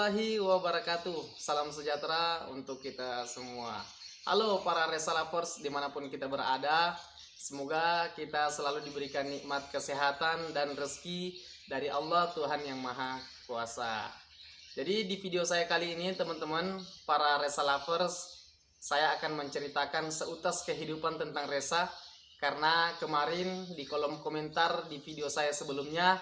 warahmatullahi wabarakatuh. Salam sejahtera untuk kita semua. Halo para Resa Lovers dimanapun kita berada. Semoga kita selalu diberikan nikmat kesehatan dan rezeki dari Allah Tuhan yang Maha Kuasa. Jadi di video saya kali ini teman-teman para Resa Lovers, saya akan menceritakan seutas kehidupan tentang Resa. Karena kemarin di kolom komentar di video saya sebelumnya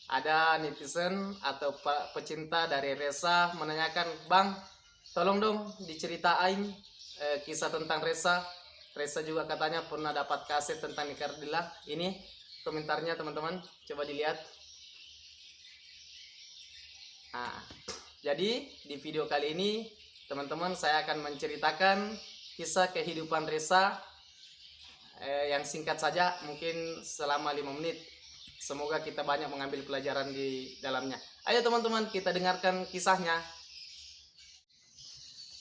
ada netizen atau pecinta dari Resa menanyakan, "Bang, tolong dong diceritain kisah tentang Resa." Resa juga katanya pernah dapat kaset tentang Nika Ardila. Ini komentarnya teman-teman, coba dilihat. Nah, jadi di video kali ini teman-teman saya akan menceritakan kisah kehidupan Resa yang singkat saja, mungkin selama 5 menit. Semoga kita banyak mengambil pelajaran di dalamnya. Ayo teman-teman, kita dengarkan kisahnya.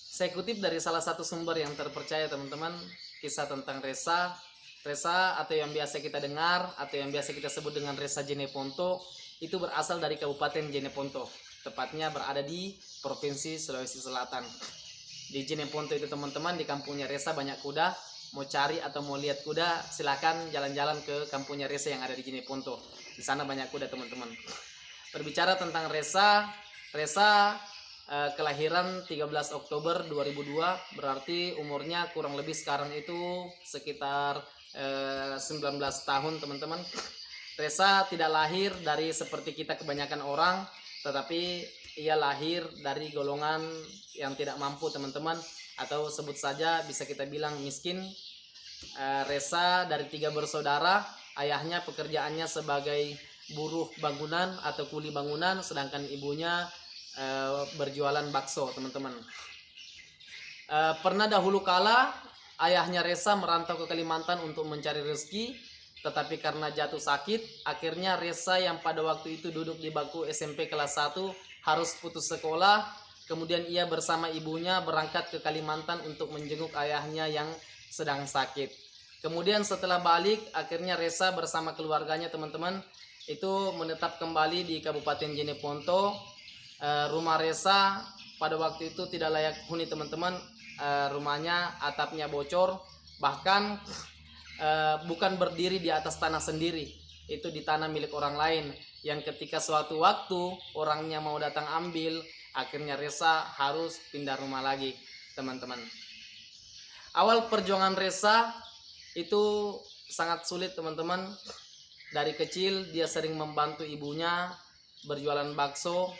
Saya kutip dari salah satu sumber yang terpercaya teman-teman, kisah tentang Resa. Resa atau yang biasa kita dengar atau yang biasa kita sebut dengan Resa Jeneponto itu berasal dari Kabupaten Jeneponto. Tepatnya berada di Provinsi Sulawesi Selatan. Di Jeneponto itu teman-teman, di kampungnya Resa banyak kuda. Mau cari atau mau lihat kuda, silakan jalan-jalan ke kampungnya Resa yang ada di Jeneponto. Di sana banyak kuda teman-teman. Berbicara tentang Resa, Resa kelahiran 13 Oktober 2002, berarti umurnya kurang lebih sekarang itu sekitar 19 tahun teman-teman. Resa tidak lahir dari seperti kita kebanyakan orang, tetapi ia lahir dari golongan yang tidak mampu teman-teman, atau sebut saja bisa kita bilang miskin. Resa dari 3 bersaudara, ayahnya pekerjaannya sebagai buruh bangunan atau kuli bangunan, sedangkan ibunya berjualan bakso teman-teman. Pernah dahulu kala ayahnya Resa merantau ke Kalimantan untuk mencari rezeki, tetapi karena jatuh sakit, akhirnya Resa yang pada waktu itu duduk di bangku SMP kelas 1 harus putus sekolah. Kemudian ia bersama ibunya berangkat ke Kalimantan untuk menjenguk ayahnya yang sedang sakit. Kemudian setelah balik, akhirnya Resa bersama keluarganya teman-teman itu menetap kembali di Kabupaten Jeneponto. Rumah Resa pada waktu itu tidak layak huni teman-teman. Rumahnya atapnya bocor, bahkan bukan berdiri di atas tanah sendiri, itu di tanah milik orang lain, yang ketika suatu waktu orangnya mau datang ambil, akhirnya Resa harus pindah rumah lagi teman-teman. Awal perjuangan Resa itu sangat sulit teman-teman. Dari kecil dia sering membantu ibunya berjualan bakso,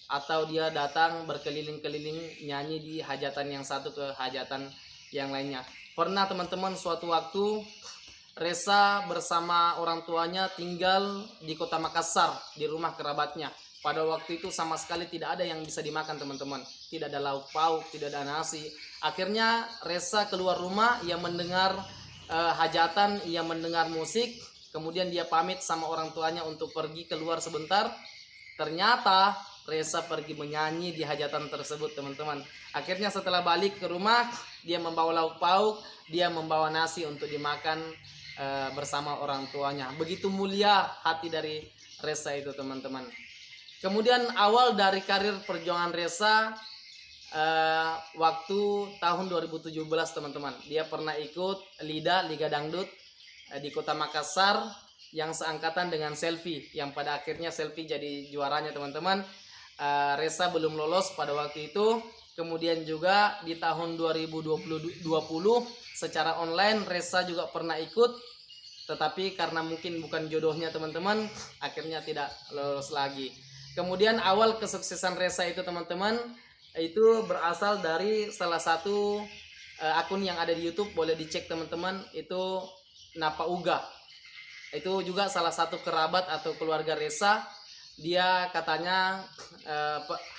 atau dia datang berkeliling-keliling nyanyi di hajatan yang satu ke hajatan yang lainnya. Pernah teman-teman suatu waktu Resa bersama orang tuanya tinggal di kota Makassar di rumah kerabatnya. Pada waktu itu sama sekali tidak ada yang bisa dimakan teman-teman. Tidak ada lauk pauk, tidak ada nasi. Akhirnya Resa keluar rumah, ia mendengar hajatan, ia mendengar musik. Kemudian dia pamit sama orang tuanya untuk pergi keluar sebentar. Ternyata Resa pergi menyanyi di hajatan tersebut teman-teman. Akhirnya setelah balik ke rumah, dia membawa lauk pauk, dia membawa nasi untuk dimakan bersama orang tuanya. Begitu mulia hati dari Resa itu teman-teman. Kemudian awal dari karir perjuangan Resa waktu tahun 2017 teman-teman. Dia pernah ikut Liga Dangdut di kota Makassar yang seangkatan dengan Selfie, yang pada akhirnya Selfie jadi juaranya teman-teman. Resa belum lolos pada waktu itu. Kemudian juga di tahun 2020 secara online Resa juga pernah ikut, tetapi karena mungkin bukan jodohnya teman-teman, akhirnya tidak lolos lagi. Kemudian awal kesuksesan Resa itu teman-teman itu berasal dari salah satu akun yang ada di YouTube, boleh dicek teman-teman, itu Napa Uga. Itu juga salah satu kerabat atau keluarga Resa. Dia katanya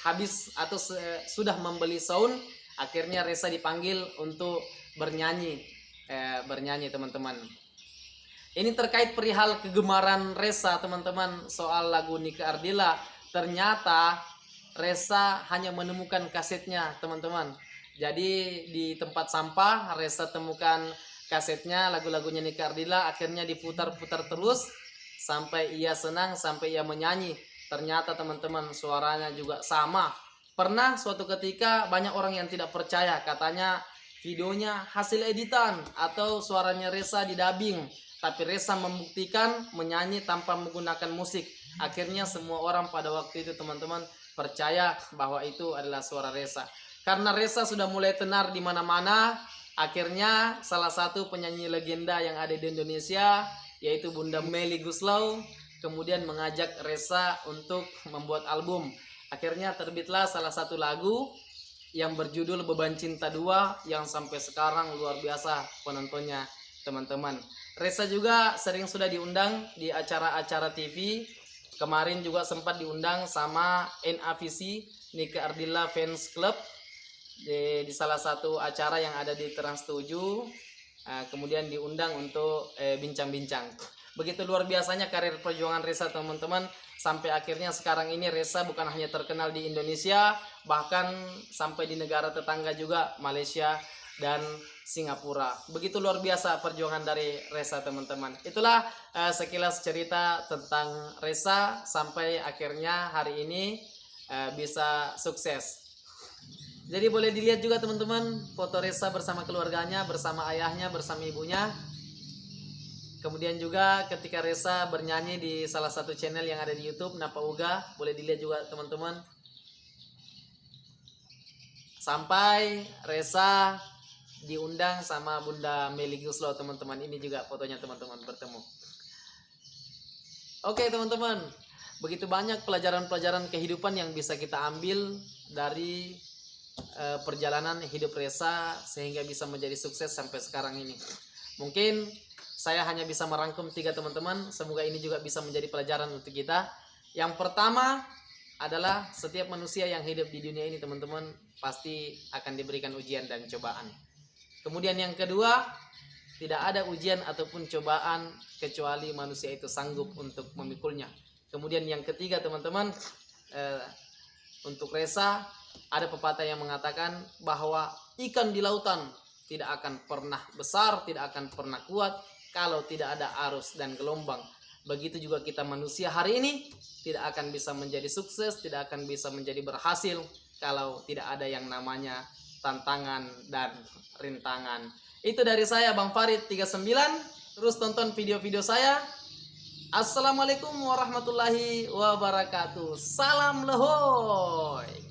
habis atau sudah membeli sound, akhirnya Resa dipanggil untuk bernyanyi teman-teman. Ini terkait perihal kegemaran Resa teman-teman soal lagu Nika Ardila. Ternyata Resa hanya menemukan kasetnya teman-teman. Jadi di tempat sampah Resa temukan kasetnya, lagu-lagunya Nika Ardila. Akhirnya diputar-putar terus sampai ia senang, sampai ia menyanyi. Ternyata teman-teman suaranya juga sama Pernah suatu ketika banyak orang yang tidak percaya, katanya videonya hasil editan atau suaranya Reza didubbing, tapi Reza membuktikan menyanyi tanpa menggunakan musik. Akhirnya semua orang pada waktu itu teman-teman percaya bahwa itu adalah suara Reza. Karena Reza sudah mulai tenar di mana-mana, akhirnya salah satu penyanyi legenda yang ada di Indonesia, yaitu Bunda Melly Goeslaw, kemudian mengajak Reza untuk membuat album. Akhirnya terbitlah salah satu lagu yang berjudul Beban Cinta 2 yang sampai sekarang luar biasa penontonnya teman-teman. Reza juga sering sudah diundang di acara-acara TV. Kemarin juga sempat diundang sama NAVC, Nike Ardilla Fans Club, di salah satu acara yang ada di Trans 7. Kemudian diundang untuk bincang-bincang. Begitu luar biasanya karir perjuangan Reza teman-teman, sampai akhirnya sekarang ini Reza bukan hanya terkenal di Indonesia, bahkan sampai di negara tetangga juga, Malaysia dan Singapura. Begitu luar biasa perjuangan dari Reza teman-teman. Itulah sekilas cerita tentang Reza sampai akhirnya hari ini bisa sukses. Jadi boleh dilihat juga teman-teman foto Reza bersama keluarganya, bersama ayahnya, bersama ibunya. Kemudian juga ketika Reza bernyanyi di salah satu channel yang ada di YouTube, Napa Uga, boleh dilihat juga teman-teman. Sampai Reza diundang sama Bunda Melly Goeslaw teman-teman. Ini juga fotonya teman-teman bertemu. Oke teman-teman, begitu banyak pelajaran-pelajaran kehidupan yang bisa kita ambil dari perjalanan hidup Reza sehingga bisa menjadi sukses sampai sekarang ini. Mungkin saya hanya bisa merangkum 3 teman-teman. Semoga ini juga bisa menjadi pelajaran untuk kita. Yang pertama adalah setiap manusia yang hidup di dunia ini teman-teman pasti akan diberikan ujian dan cobaan. Kemudian yang kedua, tidak ada ujian ataupun cobaan kecuali manusia itu sanggup untuk memikulnya. Kemudian yang ketiga teman-teman, untuk Reza ada pepatah yang mengatakan bahwa ikan di lautan tidak akan pernah besar, tidak akan pernah kuat kalau tidak ada arus dan gelombang. Begitu juga kita manusia hari ini tidak akan bisa menjadi sukses, tidak akan bisa menjadi berhasil kalau tidak ada yang namanya tantangan dan rintangan. Itu dari saya Bang Farid 39. Terus tonton video-video saya. Assalamualaikum warahmatullahi wabarakatuh. Salam lehoy.